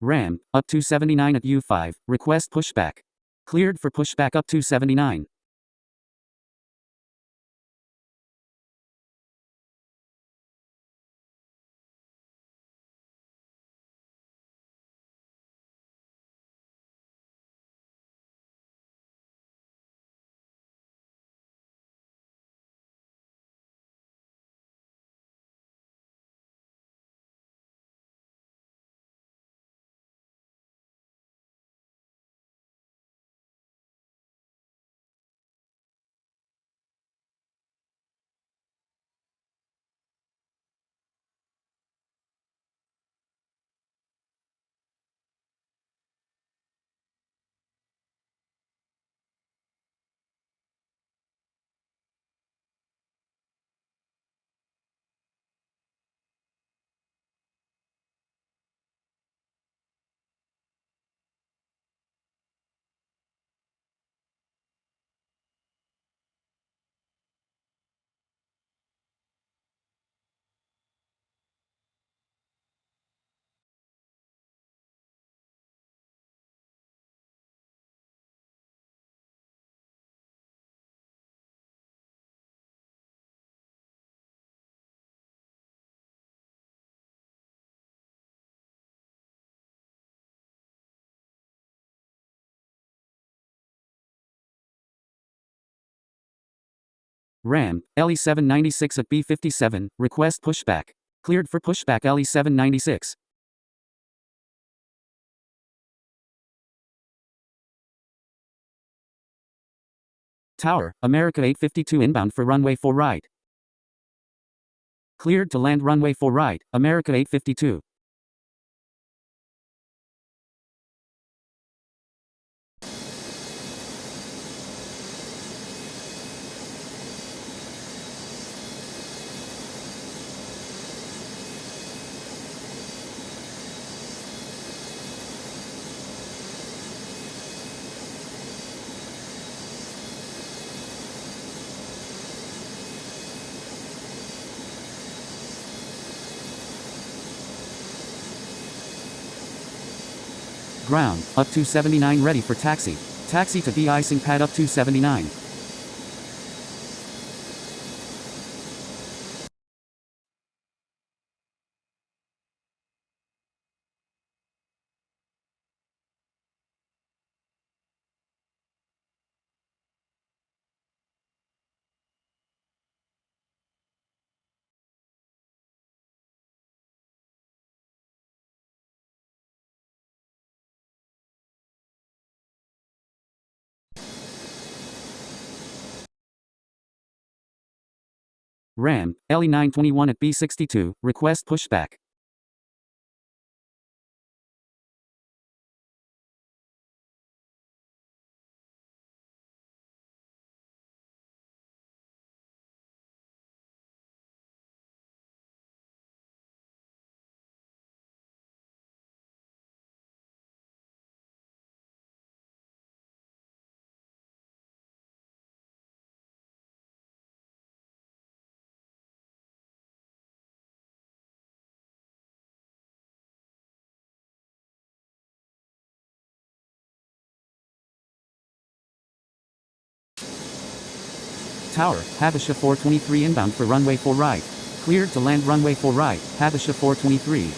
Ramp, up 279 at U5, request pushback. Cleared for pushback up 279. Ramp, LE796 at B57, request pushback. Cleared for pushback LE796. Tower, America 852 inbound for runway 4 right. Cleared to land runway 4 right, America 852. Ground, up 279 ready for taxi. Taxi to de-icing pad up 279. Ramp, LE921 at B62, request pushback. Tower, Habesha 423 inbound for runway 4 right. Cleared to land runway 4 right, Habesha 423.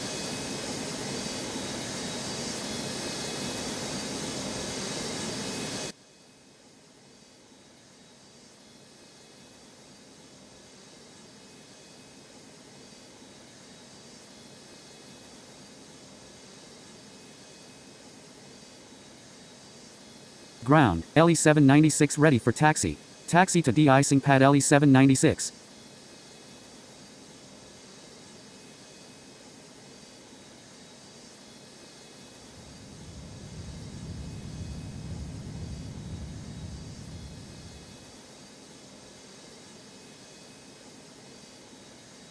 Ground, LE796 ready for taxi. Taxi to de-icing pad LE796.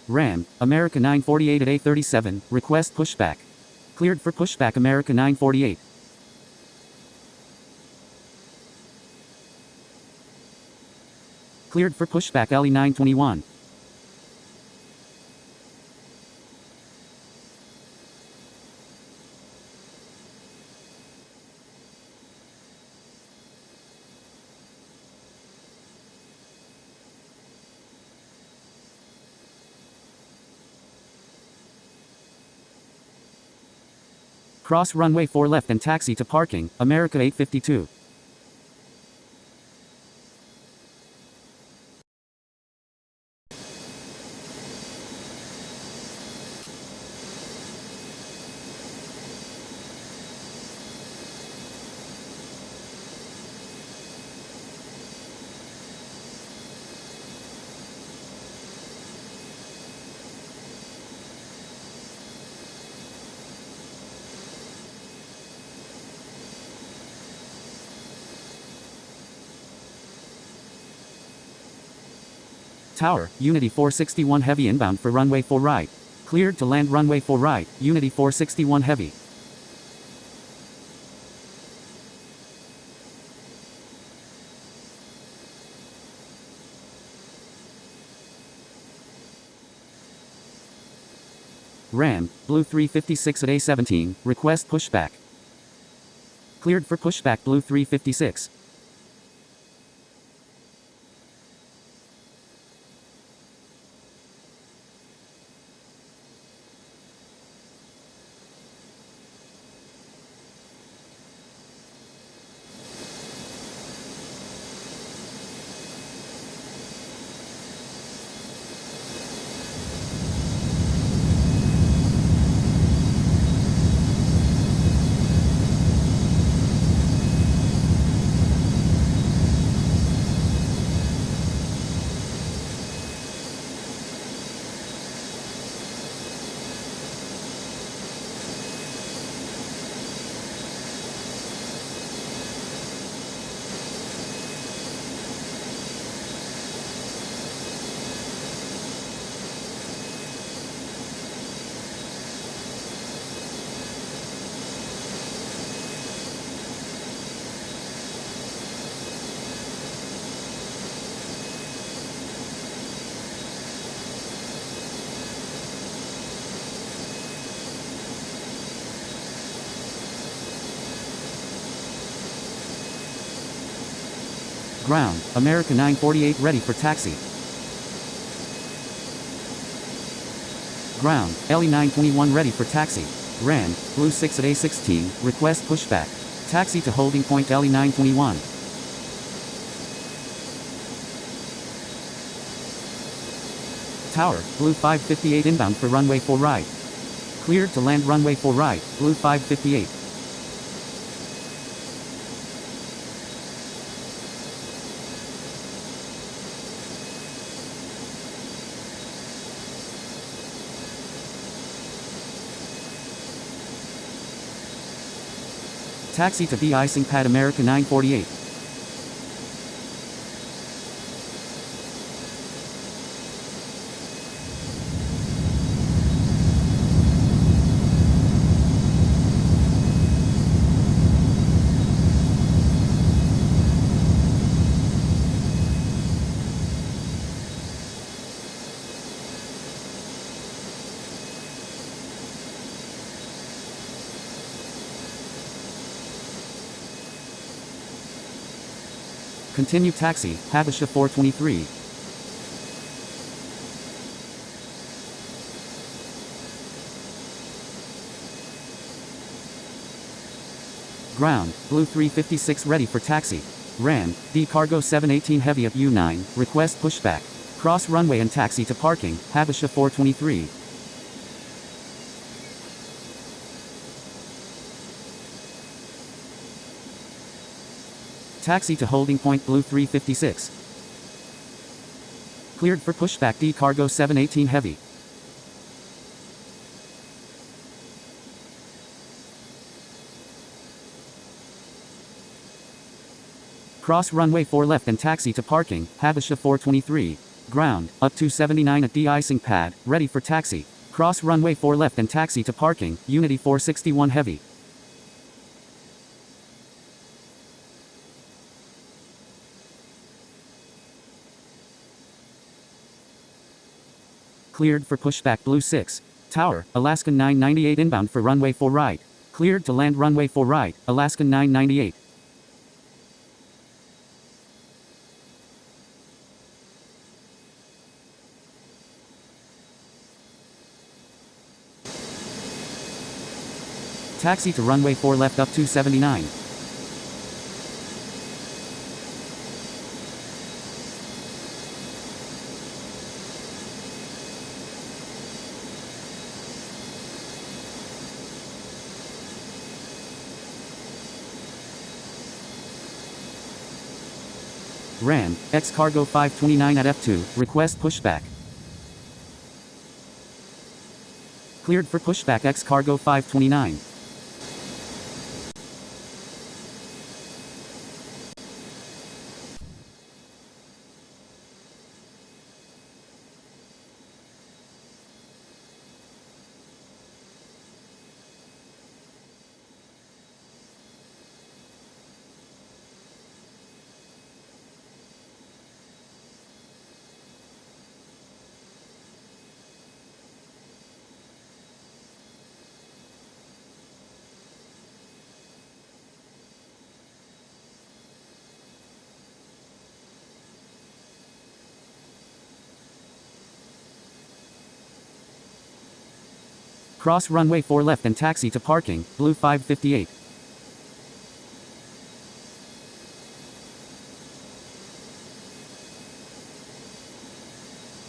Ram, America 948 at A37, request pushback. Cleared for pushback America 948. Cleared for pushback LE921. Cross runway 4 left and taxi to parking, America 852. Tower, Unity 461 Heavy inbound for runway 4 right. Cleared to land runway 4 right, Unity 461 Heavy. Ram, Blue 356 at A17, request pushback. Cleared for pushback Blue 356. Ground, America 948 ready for taxi. Ground, LE 921 ready for taxi. Ram, Blue 6 at A16, request pushback. Taxi to holding point LE 921. Tower, Blue 558 inbound for runway 4 right. Cleared to land runway 4 right, Blue 558. Taxi to de-icing pad America 948. Continue taxi, Habesha 423. Ground, Blue 356 ready for taxi. Ram, D Cargo 718 Heavy at U9, request pushback. Cross runway and taxi to parking, Habesha 423. Taxi to holding point Blue 356. Cleared for pushback D Cargo 718 Heavy. Cross runway 4 left and taxi to parking, Habesha 423. Ground, up 279 at de-icing pad, ready for taxi. Cross runway 4 left and taxi to parking, Unity 461 Heavy. Cleared for pushback Blue 6. Tower, Alaskan 998 inbound for runway 4 right. Cleared to land runway 4 right, Alaskan 998. Taxi to runway 4 left up 279. Ran, X cargo 529 at F2, request pushback. Cleared for pushback X cargo 529. Cross runway 4 left and taxi to parking, blue 558.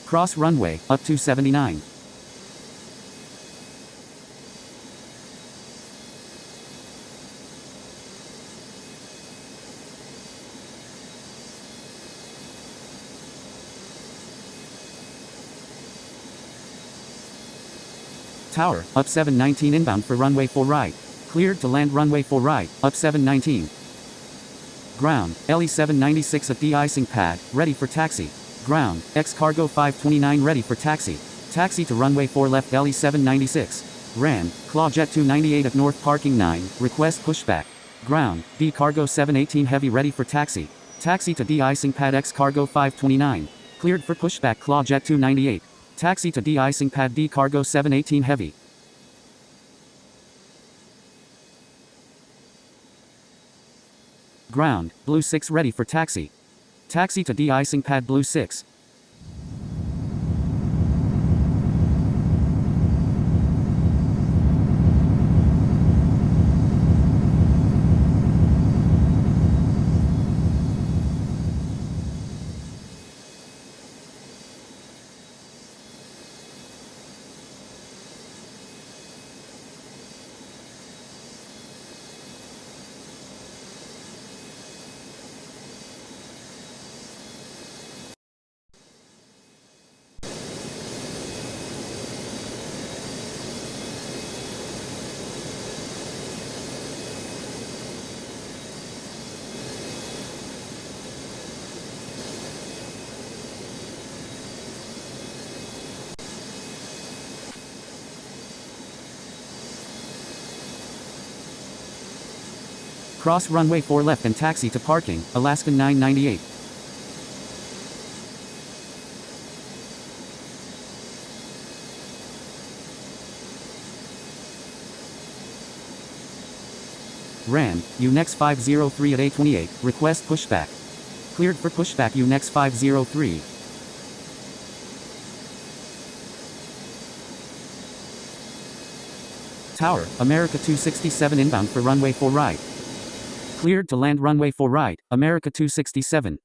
Cross runway, up 279. Tower, up 719 inbound for runway 4 right. Cleared to land runway 4 right, up 719. Ground, LE 796 at de-icing pad, ready for taxi. Ground, X cargo 529 ready for taxi. Taxi to runway 4 left LE 796. Ran, Claw Jet 298 at north parking 9, request pushback. Ground, D cargo 718 heavy ready for taxi. Taxi to de-icing pad X cargo 529. Cleared for pushback Claw Jet 298. Taxi to de-icing pad D cargo 718 heavy. Ground, blue 6 ready for taxi. Taxi to de-icing pad blue 6. Cross runway 4 left and taxi to parking, Alaskan 998. Ran, UNEX 503 at A28, request pushback. Cleared for pushback UNEX 503. Tower, America 267 inbound for runway 4 right. Cleared to land runway 4 right, America 267.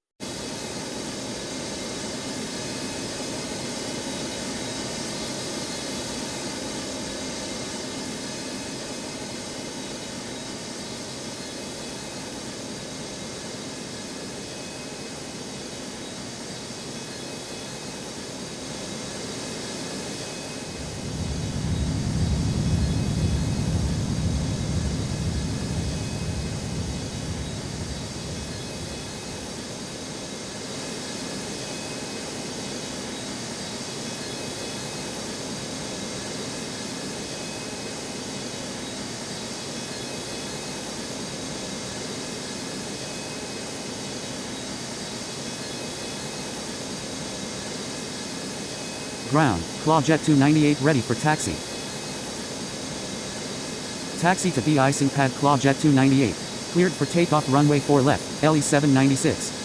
Ground, Claw Jet 298 ready for taxi. Taxi to de-icing pad Claw Jet 298. Cleared for takeoff runway 4 left, LE 796.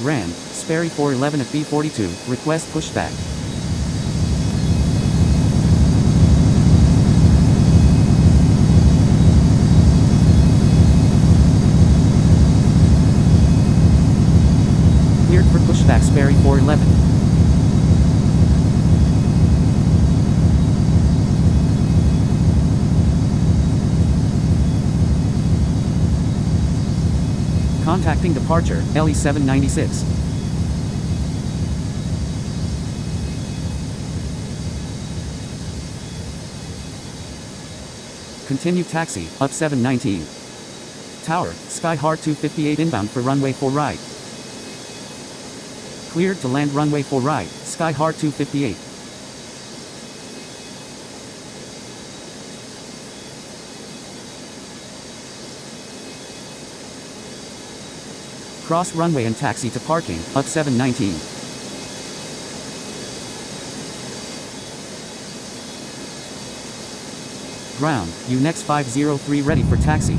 Ran, Sperry 411 at B42, request pushback. Cleared for pushback Sperry 411. Contacting departure, LE 796. Continue taxi, up 719. Tower, SKYHEART 258 inbound for runway 4 right. Cleared to land runway 4 right, SKYHEART 258. Cross runway and taxi to parking, up 719. Ground, UNEX 503 ready for taxi.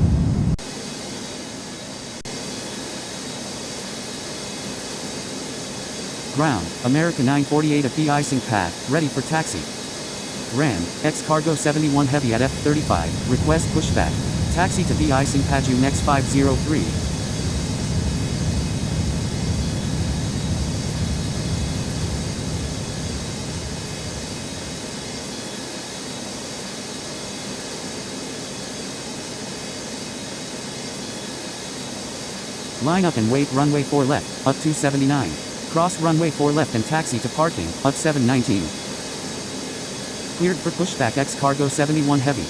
Ground, America 948 at de-icing pad, ready for taxi. Ran, X-Cargo 71 heavy at F35, request pushback. Taxi to de-icing pad UNEX 503. Line up and wait runway 4 left, up 279. Cross runway 4 left and taxi to parking, up 719. Cleared for pushback X-Cargo 71 heavy.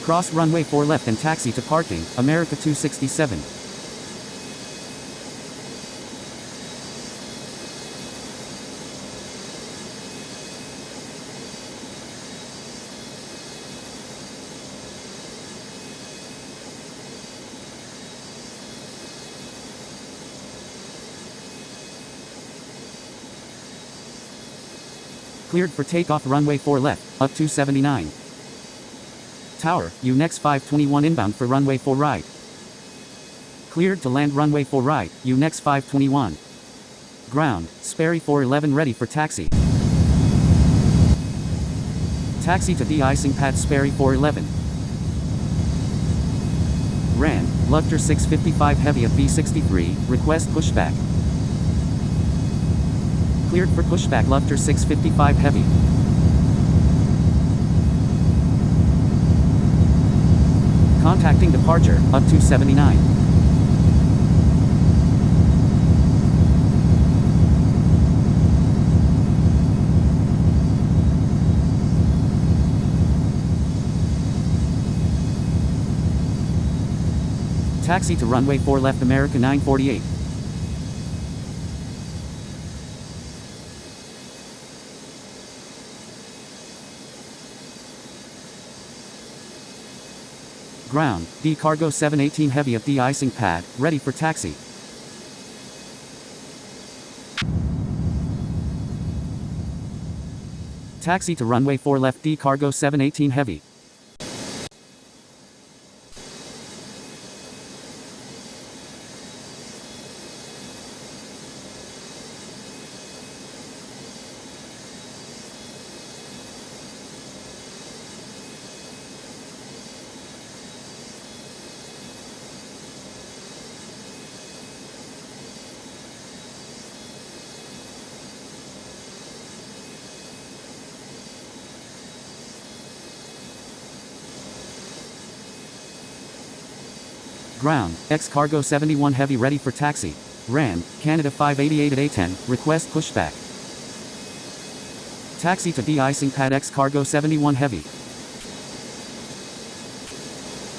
Cross runway 4 left and taxi to parking, America 267. Cleared for takeoff runway 4 left, up 279. Tower, UNEX 521 inbound for runway 4 right. Cleared to land runway 4 right, UNEX 521. Ground, Sperry 411 ready for taxi. Taxi to de-icing pad Sperry 411. Ran, Lufter 655 heavy at B63, request pushback. Cleared for pushback Lufter 655 heavy. Contacting departure, up 279. Taxi to runway 4 left America 948. Ground, D-Cargo 718 heavy at de-icing pad, ready for taxi. Taxi to runway 4 left D-Cargo 718 heavy. Ground, X-Cargo 71 heavy ready for taxi. Ran, Canada 588 at A10, request pushback. Taxi to de-icing pad X-Cargo 71 heavy.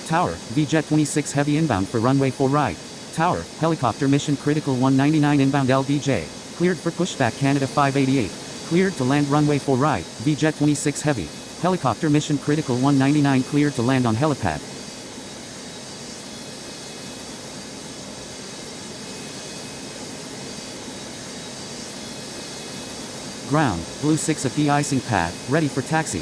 Tower, VJet 26 heavy inbound for runway 4 right. Tower, helicopter mission critical 199 inbound LBJ. Cleared for pushback Canada 588. Cleared to land runway 4 right, VJet 26 heavy. Helicopter mission critical 199 cleared to land on helipad. Ground, Blue 6 at de-icing pad, ready for taxi.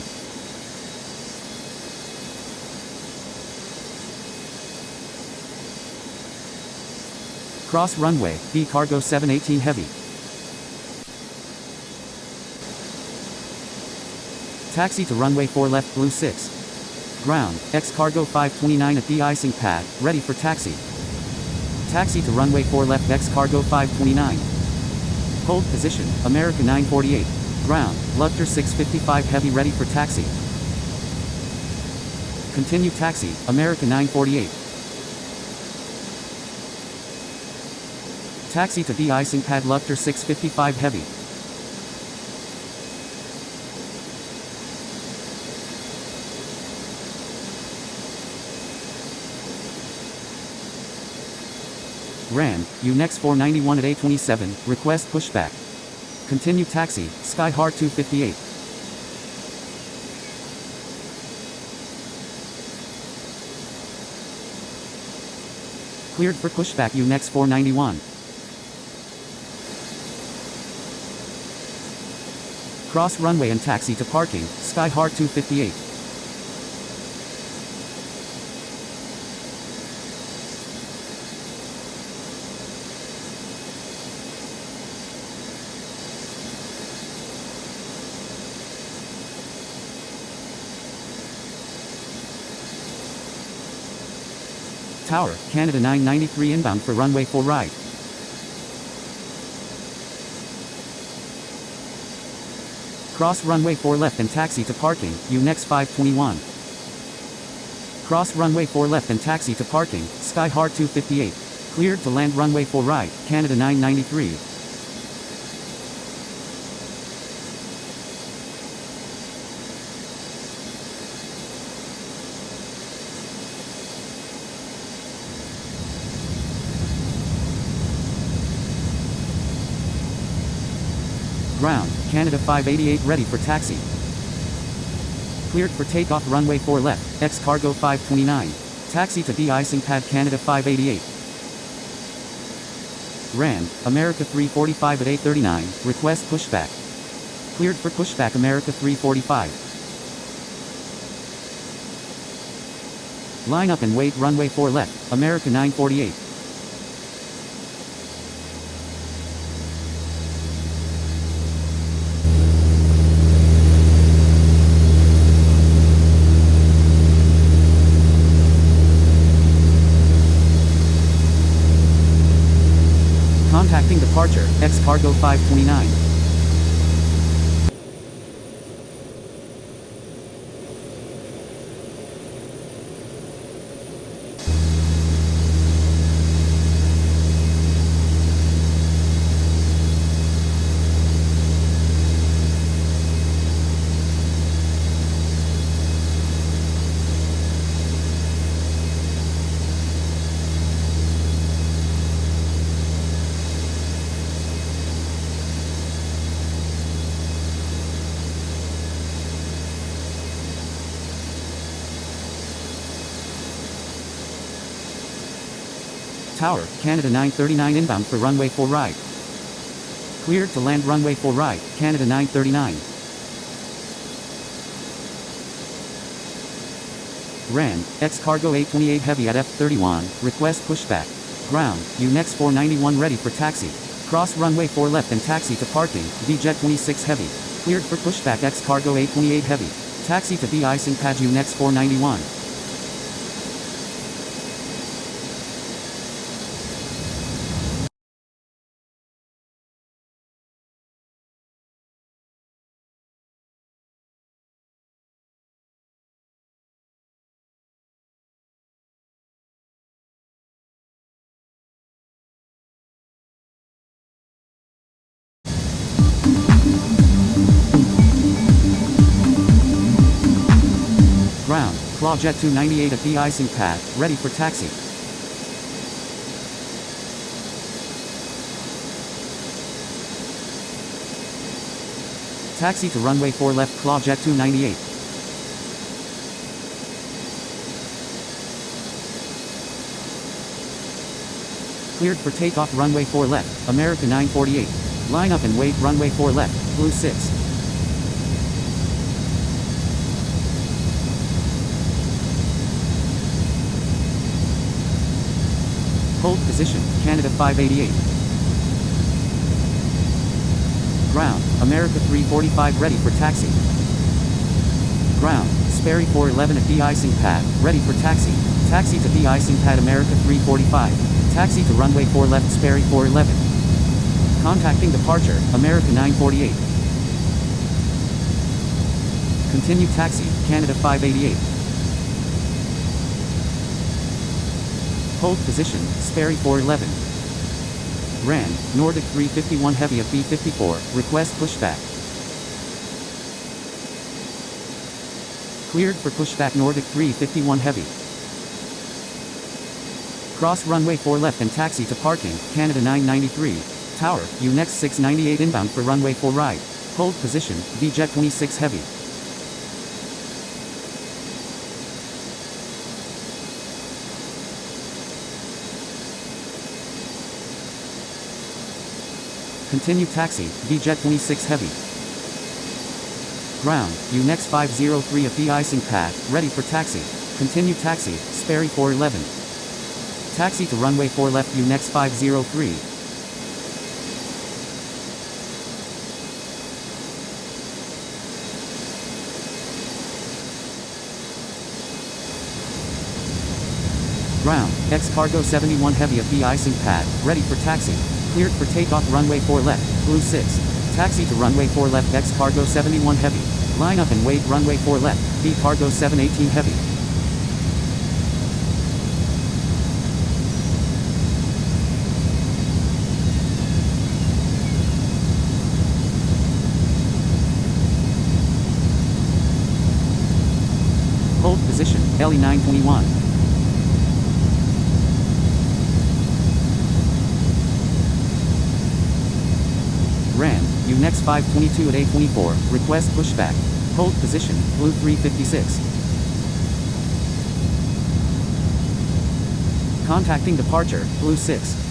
Cross runway, D cargo 718 heavy. Taxi to runway 4 left, Blue 6. Ground, X cargo 529 at de-icing pad, ready for taxi. Taxi to runway 4 left, X cargo 529. Hold position, America 948. Ground, Lufter 655 heavy ready for taxi. Continue taxi, America 948. Taxi to de-icing pad Lufter 655 heavy. Ran, UNEX 491 at A27, request pushback. Continue taxi, SKYHEART 258. Cleared for pushback UNEX 491. Cross runway and taxi to parking, SKYHEART 258. Tower, Canada 993 inbound for runway 4 right. Cross runway 4 left and taxi to parking, UNEX 521. Cross runway 4 left and taxi to parking, SKYHEART 258. Cleared to land runway 4 right, Canada 993. Ground, Canada 588 ready for taxi. Cleared for takeoff runway 4 left, X cargo 529. Taxi to de-icing pad Canada 588. Ran, America 345 at 839, request pushback. Cleared for pushback America 345. Line up and wait runway 4 left, America 948. Contacting departure, X cargo 529. Tower, Canada 939 inbound for runway 4 right. Cleared to land runway 4 right, Canada 939. Ran, X cargo 828 heavy at F31, request pushback. Ground, UNEX 491 ready for taxi. Cross runway 4 left and taxi to parking, VJet 26 heavy. Cleared for pushback X cargo 828 heavy. Taxi to de-icing pad UNEX 491. Ground, Clawjet 298 at de-icing pad, ready for taxi. Taxi to runway 4 left, Clawjet 298. Cleared for takeoff runway 4 left, America 948. Line up and wait runway 4 left, blue 6. Hold position, Canada 588. Ground, America 345 ready for taxi. Ground, Sperry 411 at de-icing pad, ready for taxi. Taxi to de-icing pad America 345. Taxi to runway 4 left Sperry 411. Contacting departure, America 948. Continue taxi, Canada 588. Hold position, Sperry 411. Ran, Nordic 351 heavy at B54, request pushback. Cleared for pushback Nordic 351 heavy. Cross runway 4 left and taxi to parking, Canada 993. Tower, U next 698 inbound for runway 4 right. Hold position, VJet 26 heavy. Continue taxi, VJet 26 heavy. Ground, U next 503 at de-icing pad, ready for taxi. Continue taxi, Sperry 411. Taxi to runway 4 left U next 503. Ground, X-Cargo 71 heavy at de-icing pad, ready for taxi. Cleared for takeoff runway 4 left, blue 6. Taxi to runway 4 left X-Cargo 71 heavy. Line up and wait runway 4 left, B-Cargo 718 heavy. Hold position, LE 921. Ran, U next 522 at A24, request pushback. Hold position, blue 356. Contacting departure, blue 6.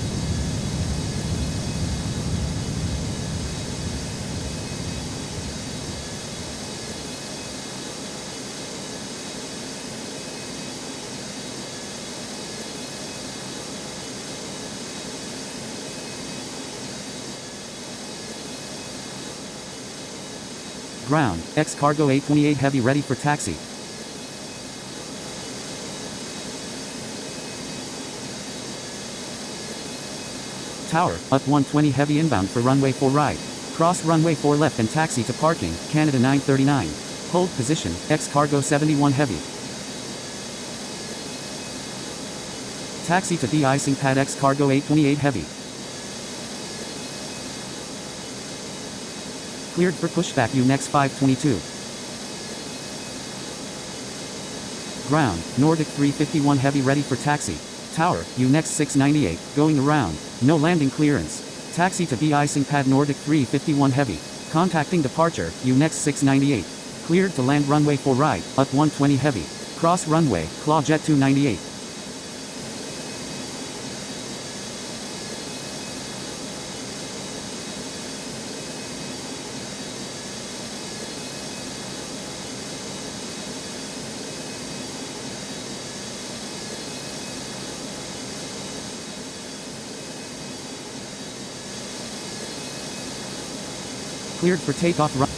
Ground, X-Cargo 828 heavy ready for taxi. Tower, up 120 heavy inbound for runway 4 right. Cross runway 4 left and taxi to parking, Canada 939. Hold position, X-Cargo 71 heavy. Taxi to de-icing pad X-Cargo 828 heavy. Cleared for pushback U next 522. Ground, Nordic 351 heavy ready for taxi. Tower, U next 698, going around. No landing clearance. Taxi to de-icing pad Nordic 351 heavy. Contacting departure, U next 698. Cleared to land runway 4 right, up 120 heavy. Cross runway, Claw Jet 298. Cleared for takeoff run.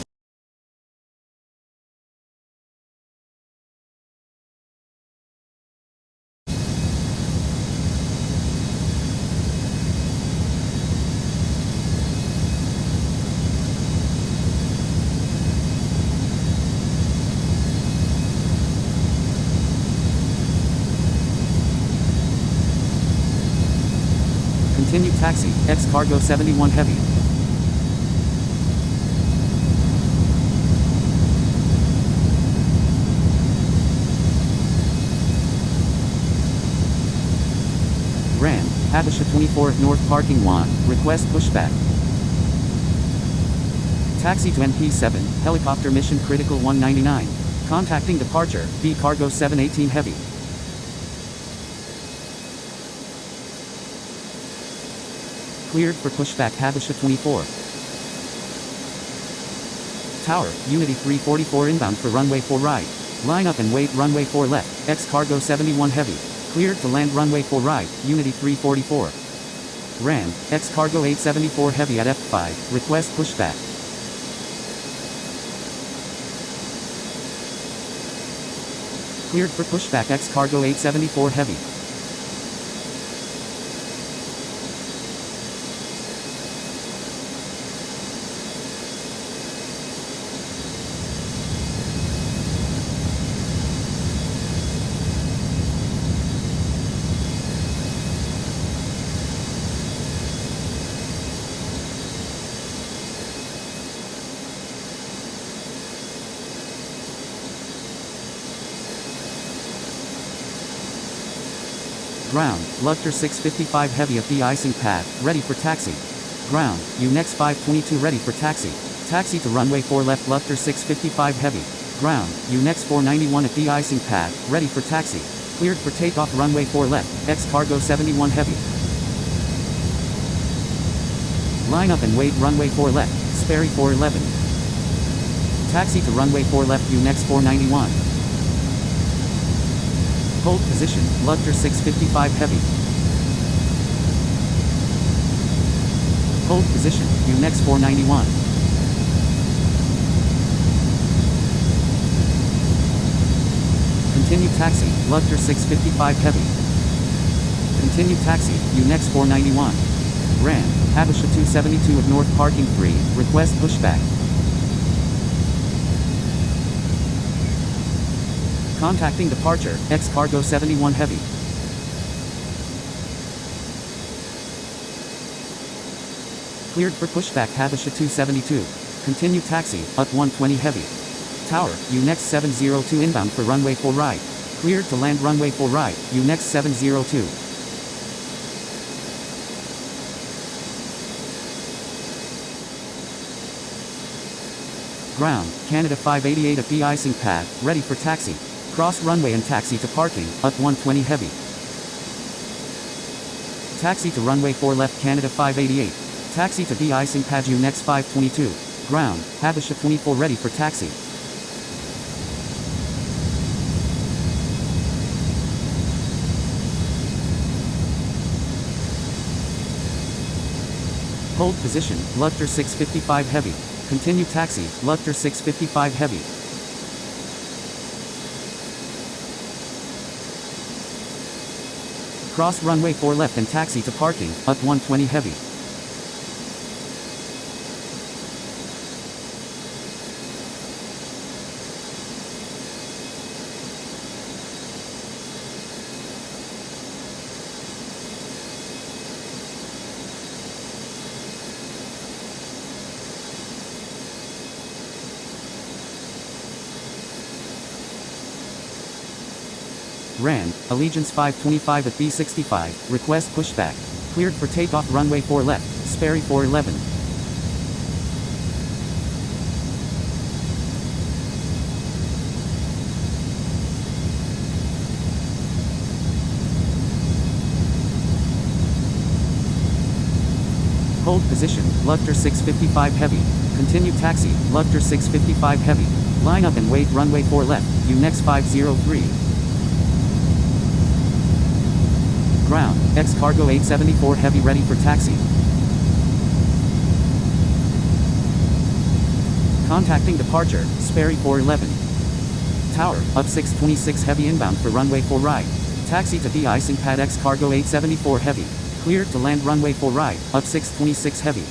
Continue taxi, X-Cargo 71 heavy. Ran, Habesha 24 at North Parking 1, request pushback. Taxi to NP7, helicopter mission critical 199. Contacting departure, B-Cargo 718 heavy. Cleared for pushback Habesha 24. Tower, Unity 344 inbound for runway 4 right. Line up and wait runway 4 left, X cargo 71 heavy. Cleared to land runway 4 right, Unity 344. Ram, X cargo 874 heavy at F5, request pushback. Cleared for pushback X cargo 874 heavy. Ground, Lugter 655 heavy at the icing pad, ready for taxi. Ground, UNEX 522 ready for taxi. Taxi to runway 4 left Lugter 655 heavy. Ground, UNEX 491 at the icing pad, ready for taxi. Cleared for takeoff runway 4 left, X cargo 71 heavy. Line up and wait runway 4 left, Sperry 411. Taxi to runway 4 left UNEX 491. Hold position, Lugter 655 heavy. Hold position, UNEX 491. Continue taxi, Lugter 655 heavy. Continue taxi, UNEX 491. Ram, Habesha 272 of North parking free, request pushback. Contacting departure, X cargo 71 heavy. Cleared for pushback Habesha 272. Continue taxi, UT 120 heavy. Tower, UNEX 702 inbound for runway 4 right. Cleared to land runway 4 right, UNEX 702. Ground, Canada 588 at the icing pad, ready for taxi. Cross runway and taxi to parking, UT 120 heavy. Taxi to runway 4 left Canada 588. Taxi to de-icing pad UNEX 522. Ground, Habesha 24 ready for taxi. Hold position, Lugter 655 heavy. Continue taxi, Lugter 655 heavy. Cross runway 4 left and taxi to parking, UT 120 heavy. Ran, Allegiance 525 at B65, request pushback. Cleared for takeoff runway 4 left, Sperry 411. Hold position, Lugter 655 heavy. Continue taxi, Lugter 655 heavy. Line up and wait runway 4 left, UNEX 503. Ground, X cargo 874 heavy ready for taxi. Contacting departure, Sperry 411. Tower, UP 626 heavy inbound for runway 4 right. Taxi to de-icing pad X cargo 874 heavy. Cleared to land runway 4 right, UP 626 heavy.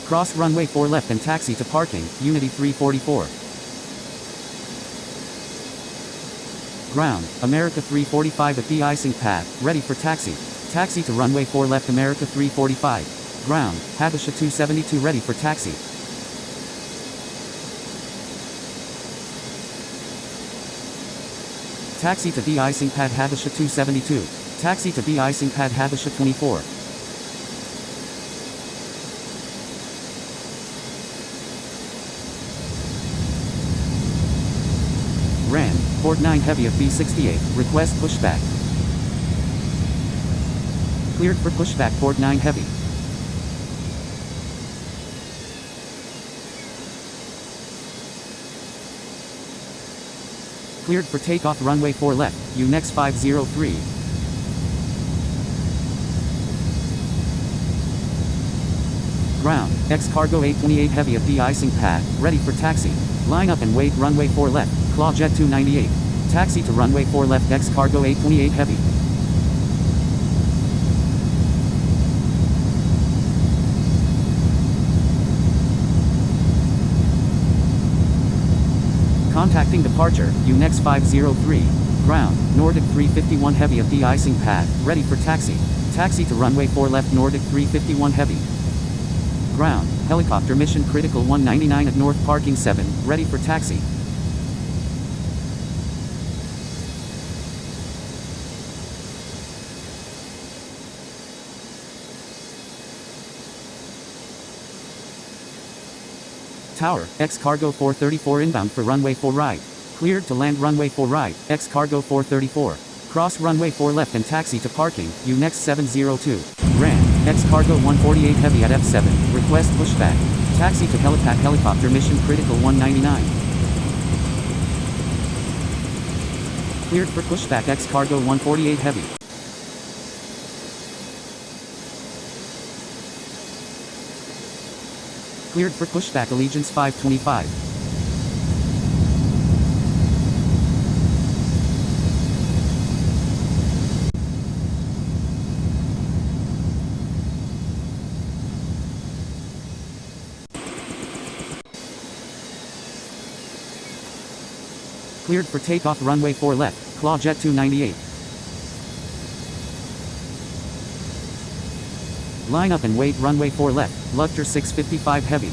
Cross runway 4 left and taxi to parking, Unity 344. Ground, America 345 at de-icing pad, ready for taxi. Taxi to runway 4 left America 345. Ground, Habesha 272 ready for taxi. Taxi to de-icing pad Habesha 272. Taxi to de-icing pad Habesha 24. Ran, Port 9 heavy at B68, request pushback. Cleared for pushback Port 9 heavy. Cleared for takeoff runway 4 left, UNEX 503. Ground, X-Cargo 828 Heavy at de-icing pad, ready for taxi. Line up and wait runway 4 left, Claw Jet 298. Taxi to runway 4 left X-Cargo 828 Heavy. Contacting departure, UNEX 503. Ground, Nordic 351 Heavy at de-icing pad, ready for taxi. Taxi to runway 4 left Nordic 351 Heavy. Ground, helicopter mission critical 199 at North Parking 7, ready for taxi. Tower, X-Cargo 434 inbound for runway 4 right. Cleared to land runway 4 right, X-Cargo 434. Cross runway 4 left and taxi to parking, UNEX 702. Ran, X-Cargo 148 Heavy at F7, request pushback. Taxi to helipad helicopter mission critical 199. Cleared for pushback X-Cargo 148 Heavy. Cleared for pushback Allegiance 525. Cleared for takeoff runway 4 left, Claw Jet 298. Line up and wait runway 4 left, Lugter 655 Heavy.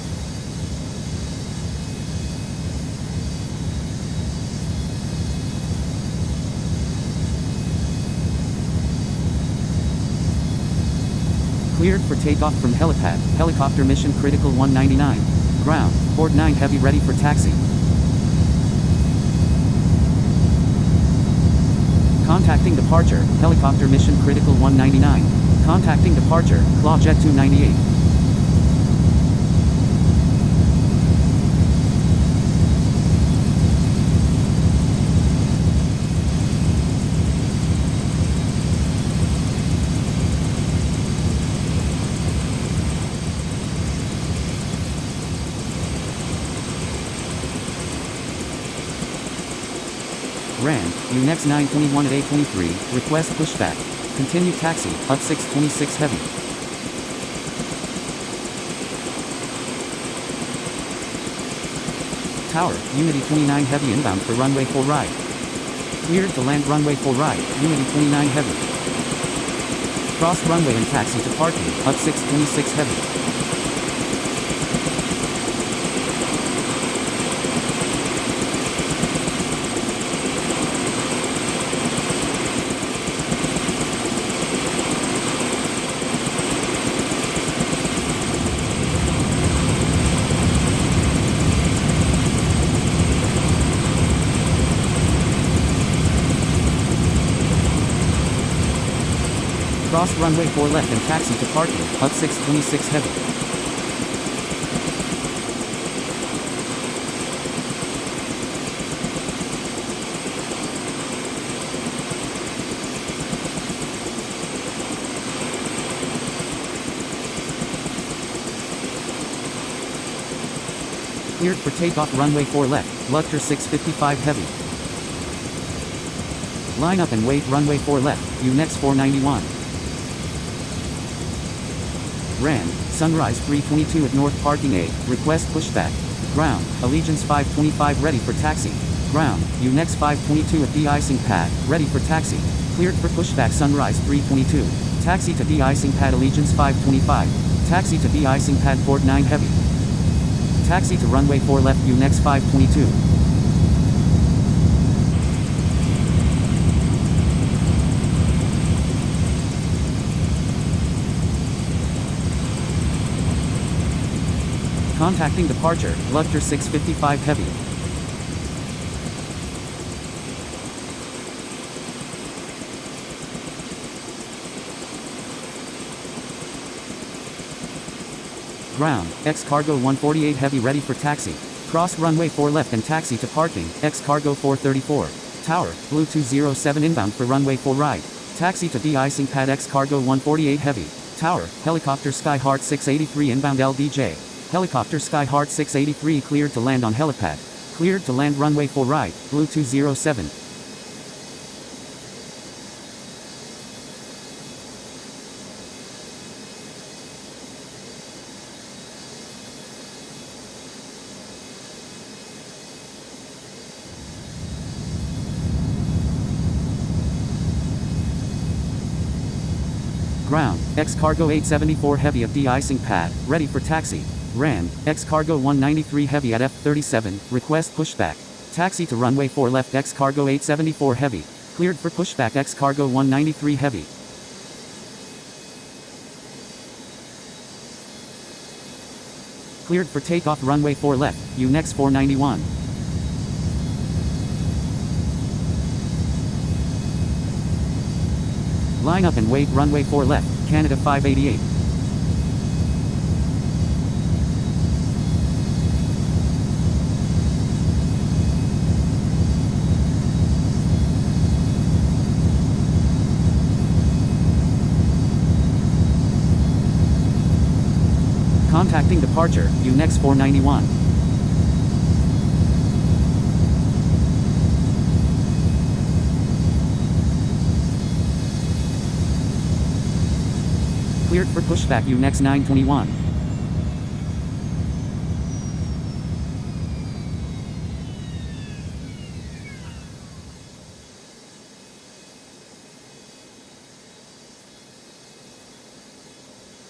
Cleared for takeoff from helipad, helicopter mission critical 199. Ground, Port 9 Heavy ready for taxi. Contacting departure, helicopter mission critical 199. Contacting departure, Claw Jet 298. Ran, UNEX 921 at 823, request pushback. Continue taxi, up 626 Heavy. Tower, Unity 29 Heavy inbound for runway 4 right. Cleared to land runway 4 right, Unity 29 Heavy. Cross runway and taxi to parking, up 626 Heavy. Cross runway 4 left and taxi to parking, up 626 Heavy. Cleared for takeoff runway 4 left, Lugter 655 Heavy. Line up and wait runway 4 left, UNEX 491. Ran, Sunrise 322 at North Parking A, request pushback. Ground, Allegiance 525 ready for taxi. Ground, UNEX 522 at de-icing pad, ready for taxi. Cleared for pushback Sunrise 322. Taxi to de-icing pad Allegiance 525. Taxi to de-icing pad Port 9 Heavy. Taxi to runway 4 left UNEX 522. Contacting departure, Lugter 655 Heavy. Ground, X-Cargo 148 Heavy ready for taxi. Cross runway 4 left and taxi to parking, X-Cargo 434. Tower, Blue 207 inbound for runway 4 right. Taxi to de-icing pad X cargo 148 heavy. Tower, helicopter SKYHEART 683 inbound LDJ. Helicopter SKYHEART 683 cleared to land on helipad. Cleared to land runway 4 right, Blue 207. Ground, X cargo 874 heavy at de-icing pad, ready for taxi. Ram, X cargo 193 heavy at F37, request pushback. Taxi to runway 4 left X cargo 874 heavy. Cleared for pushback X cargo 193 heavy. Cleared for takeoff runway 4 left, UNEX 491. Line up and wait runway 4 left, Canada 588. Contacting departure, UNEX 491. Cleared for pushback UNEX 921.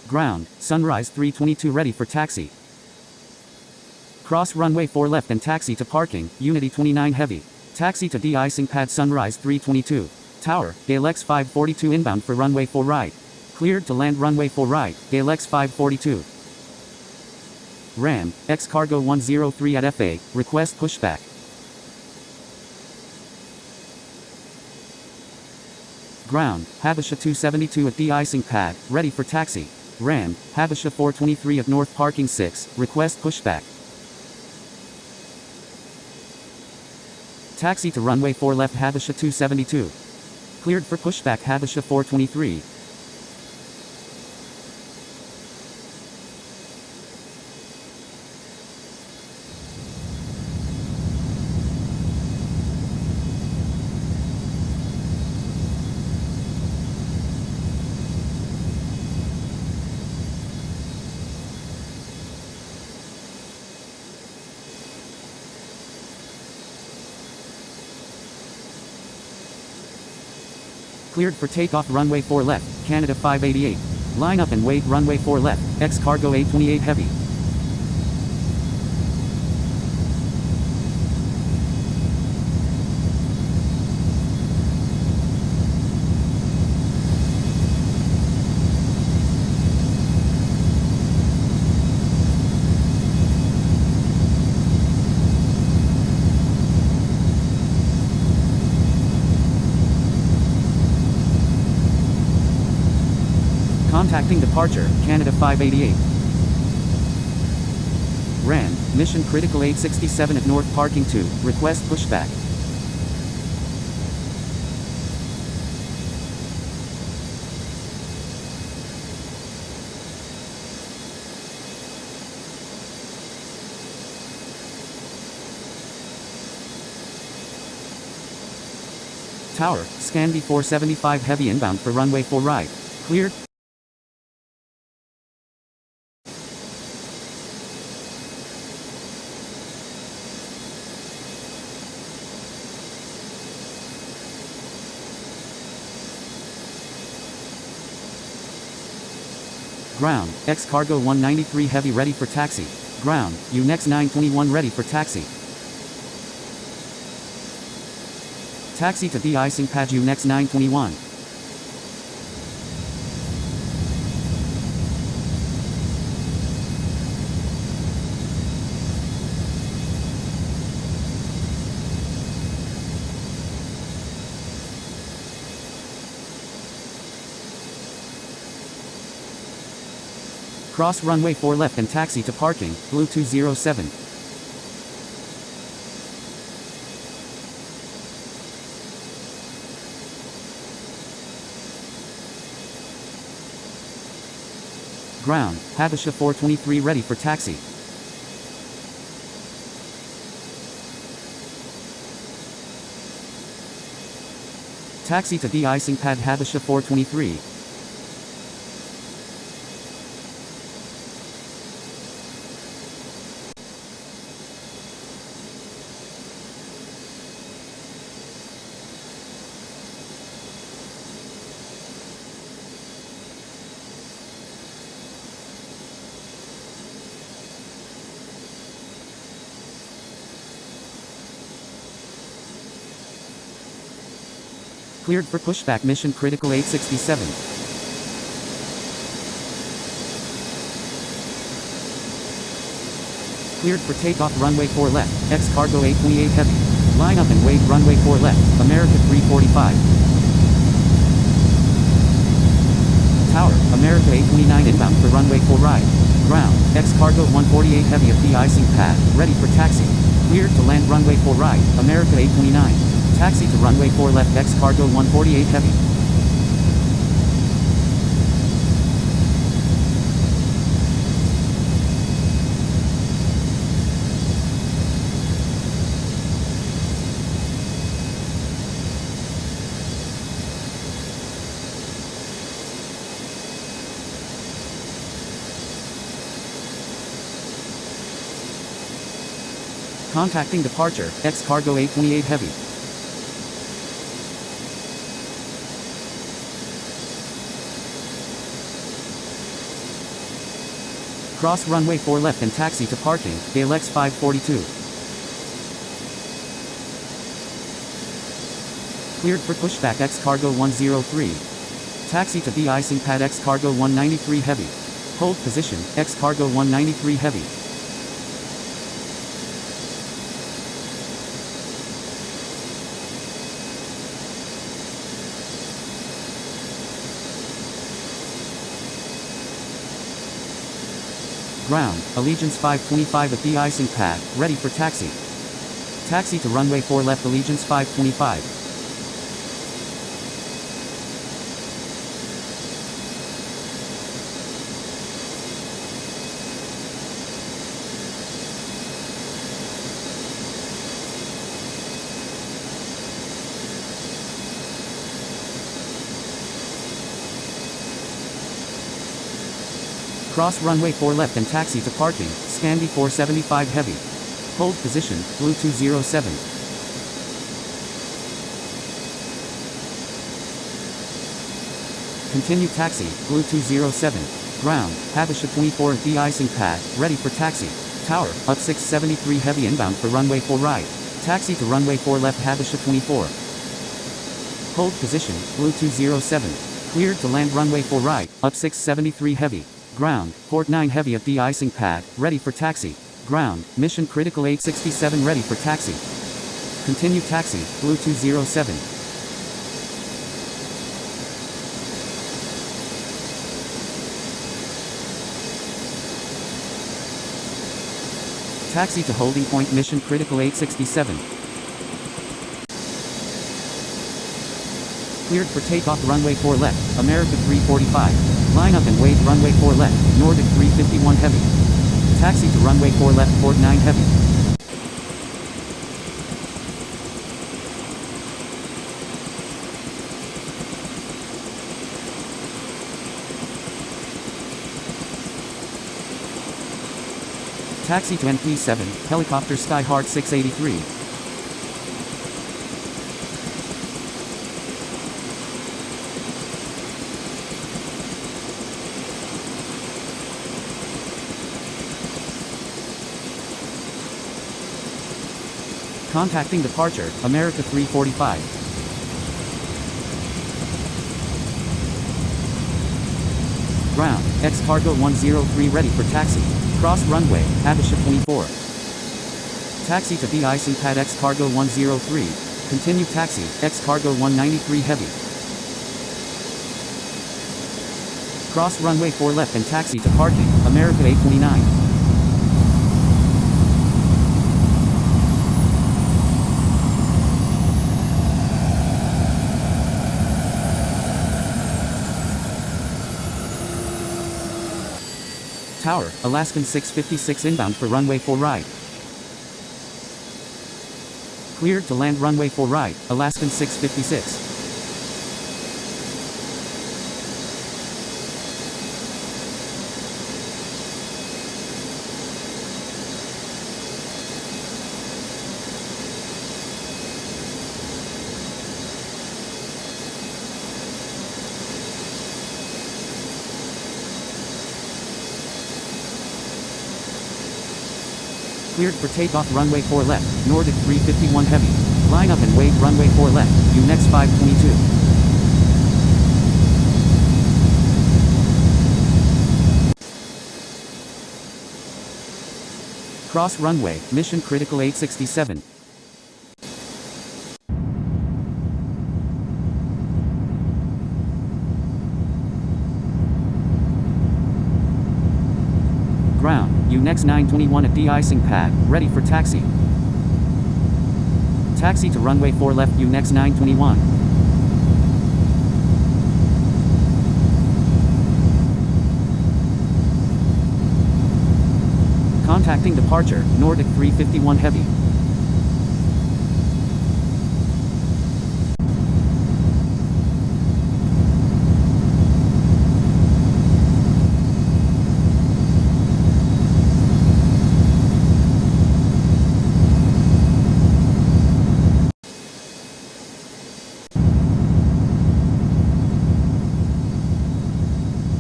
Ground, Sunrise 322 ready for taxi. Cross runway 4 left and taxi to parking, Unity 29 heavy. Taxi to de-icing pad Sunrise 322. Tower, Gale X 542 inbound for runway 4 right. Cleared to land runway 4 right, Gale X 542. Ram, X cargo 103 at FA, request pushback. Ground, Habesha 272 at de-icing pad, ready for taxi. Ram, Habesha 423 at North Parking 6, request pushback. Taxi to runway 4 left Habesha 272. Cleared for pushback Habesha 423. Cleared for takeoff runway 4 left, Canada 588. Line up and wait runway 4 left, X cargo 828 heavy. Contacting departure, Canada 588. Ram, mission critical 867 at North Parking 2, request pushback. Tower, Scanby 475 heavy inbound for runway 4 right. Cleared. Ground, X cargo 193 heavy ready for taxi. Ground, UNEX 921 ready for taxi. Taxi to de-icing pad UNEX 921. Cross runway 4 left and taxi to parking, Blue 207. Ground, Habesha 423 ready for taxi. Taxi to de-icing pad Habesha 423. Cleared for pushback mission critical 867. Cleared for takeoff runway 4 left, X cargo 828 heavy. Line up and wait runway 4 left, America 345. Tower, America 829 inbound for runway 4 right. Ground, X cargo 148 heavy at the icing pad, ready for taxi. Cleared to land runway 4 right, America 829. Taxi to runway 4 left X cargo 148 heavy. Contacting departure, X cargo 828 heavy. Cross runway 4 left and taxi to parking, Gale X 542. Cleared for pushback X cargo 103. Taxi to de-icing pad X cargo 193 heavy. Hold position, X cargo 193 heavy. Ground, Allegiance 525 at de-icing pad, ready for taxi. Taxi to runway 4 left Allegiance 525. Cross runway 4 left and taxi to parking, Scandi 475 heavy. Hold position, Blue 207. Continue taxi, Blue 207. Ground, Habesha 24 at de-icing pad, ready for taxi. Tower, up 673 heavy inbound for runway 4 right. Taxi to runway 4 left Habesha 24. Hold position, Blue 207. Cleared to land runway 4 right, up 673 heavy. Ground, Port 9 heavy at de-icing pad, ready for taxi. Ground, mission critical 867 ready for taxi. Continue taxi, Blue 207. Taxi to holding point mission critical 867. Cleared for takeoff runway 4 left, America 345. Line up and wait runway 4 left, Nordic 351 heavy. Taxi to runway 4 left, Port 9 heavy. Taxi to NP7, helicopter SKYHEART 683. Contacting departure, America 345. Ground, X cargo 103 ready for taxi. Cross runway, Habesha 24. Taxi to de-icing pad X cargo 103. Continue taxi, X cargo 193 heavy. Cross runway 4 left and taxi to parking, America 829. Tower, Alaskan 656 inbound for runway 4 right. Cleared to land runway 4 right, Alaskan 656. Cleared for takeoff runway 4 left, Nordic 351 heavy. Line up and wait runway 4 left, UNEX 522. Cross runway, mission critical 867. Ground, UNEX 921 at de-icing pad, ready for taxi. Taxi to runway 4 left, UNEX 921. Contacting departure, Nordic 351 heavy.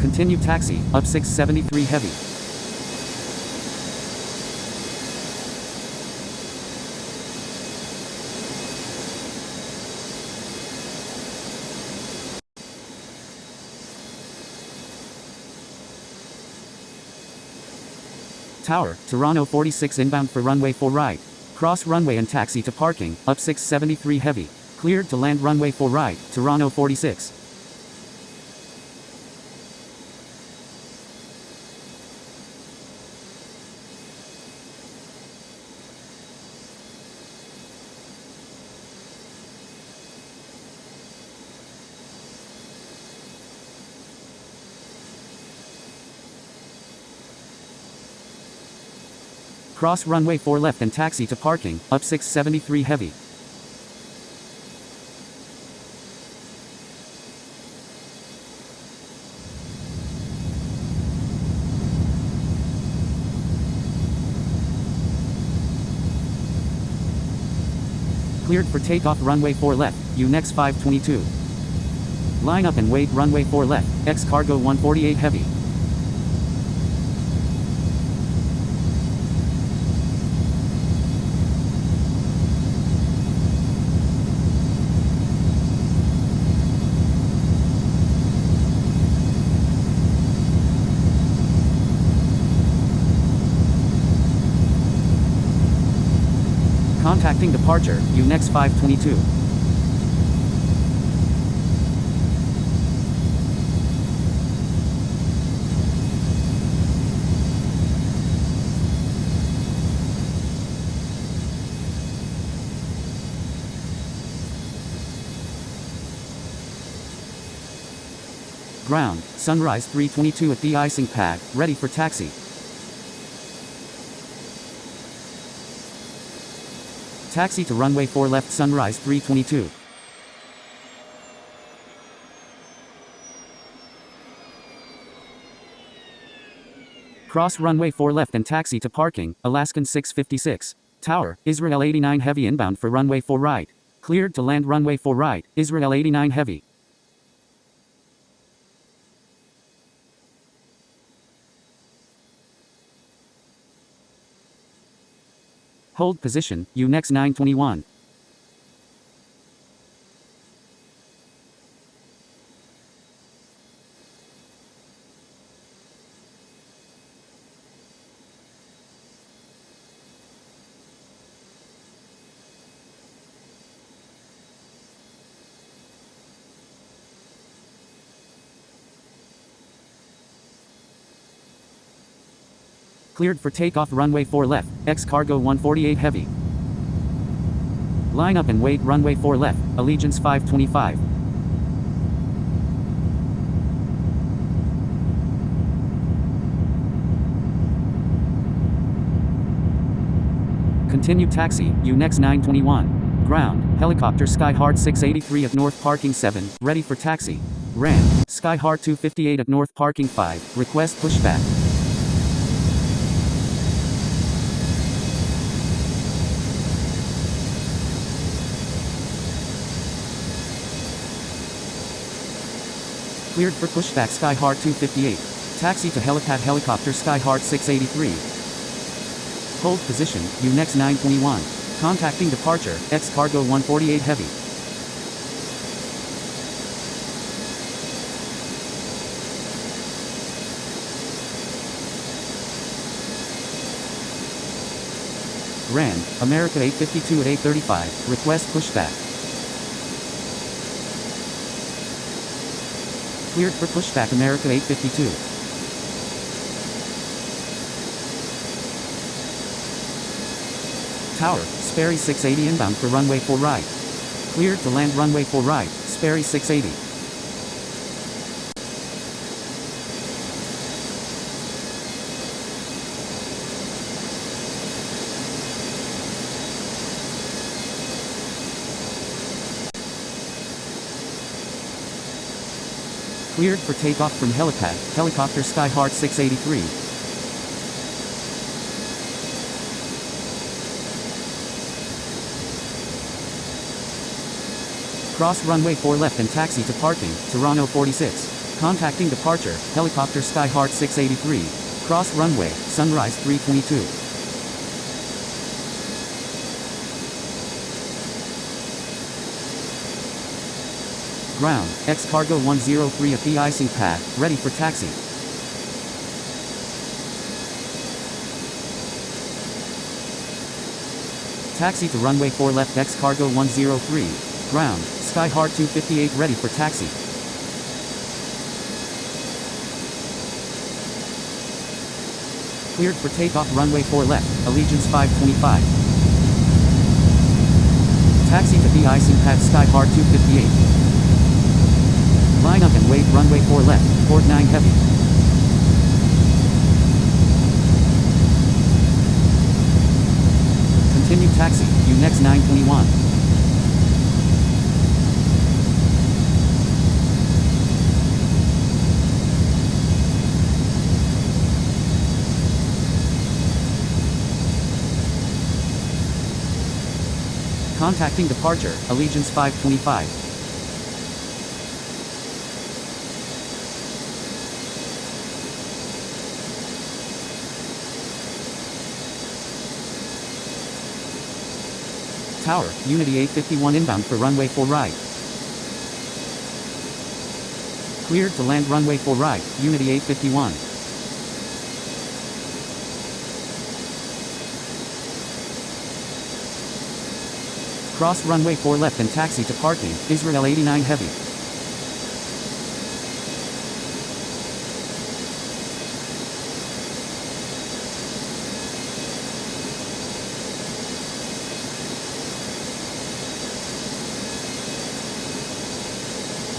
Continue taxi, up 673 heavy. Tower, Toronto 46 inbound for runway 4 right. Cross runway and taxi to parking, up 673 heavy. Cleared to land runway 4 right, Toronto 46. Cross runway 4 left and taxi to parking, up 673 heavy. Cleared for takeoff runway 4 left, UNEX 522. Line up and wait runway 4 left, X cargo 148 heavy. Contacting departure, UNEX 522. Ground, Sunrise 322 at de-icing pad, ready for taxi. Taxi to runway 4 left, Sunrise 322. Cross runway 4 left and taxi to parking, Alaskan 656. Tower, Israel 89 heavy inbound for runway 4 right. Cleared to land runway 4 right, Israel 89 heavy. Hold position, UNEX 921. Cleared for takeoff runway 4 left, X cargo 148 heavy. Line up and wait runway 4 left, Allegiance 525. Continue taxi, UNEX 921. Ground, helicopter SKYHEART 683 at North Parking 7, ready for taxi. RAM, SKYHEART 258 at North Parking 5, request pushback. Cleared for pushback SKYHEART 258. Taxi to helipad helicopter SKYHEART 683. Hold position, UNEX 921. Contacting departure, X-Cargo 148 Heavy. RAM, America 852 at 835, request pushback. Cleared for pushback America 852. Tower, Sperry 680 inbound for runway 4 right. Cleared to land runway 4 right, Sperry 680. Cleared for takeoff from helipad, helicopter SKYHEART 683. Cross runway 4 left and taxi to parking, Toronto 46. Contacting departure, helicopter SKYHEART 683. Cross runway, Sunrise 322. Ground, X-Cargo 103 at the icing pad, ready for taxi. Taxi to runway 4 left X-Cargo 103. Ground, SKYHEART 258 ready for taxi. Cleared for takeoff runway 4 left, Allegiance 525. Taxi to the icing pad SKYHEART 258. Line up and wait runway 4 left, port 9 heavy. Continue taxi, UNEX 921. Contacting departure, Allegiance 525. Tower, Unity 851 inbound for runway 4 right. Cleared to land runway 4 right, Unity 851. Cross runway 4 left and taxi to parking, Israel 89 heavy.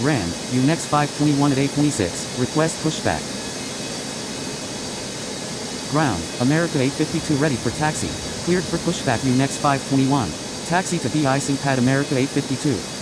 RAM, UNEX 521 at 826, request pushback. Ground, America 852 ready for taxi, cleared for pushback UNEX 521. Taxi to de-icing pad America 852.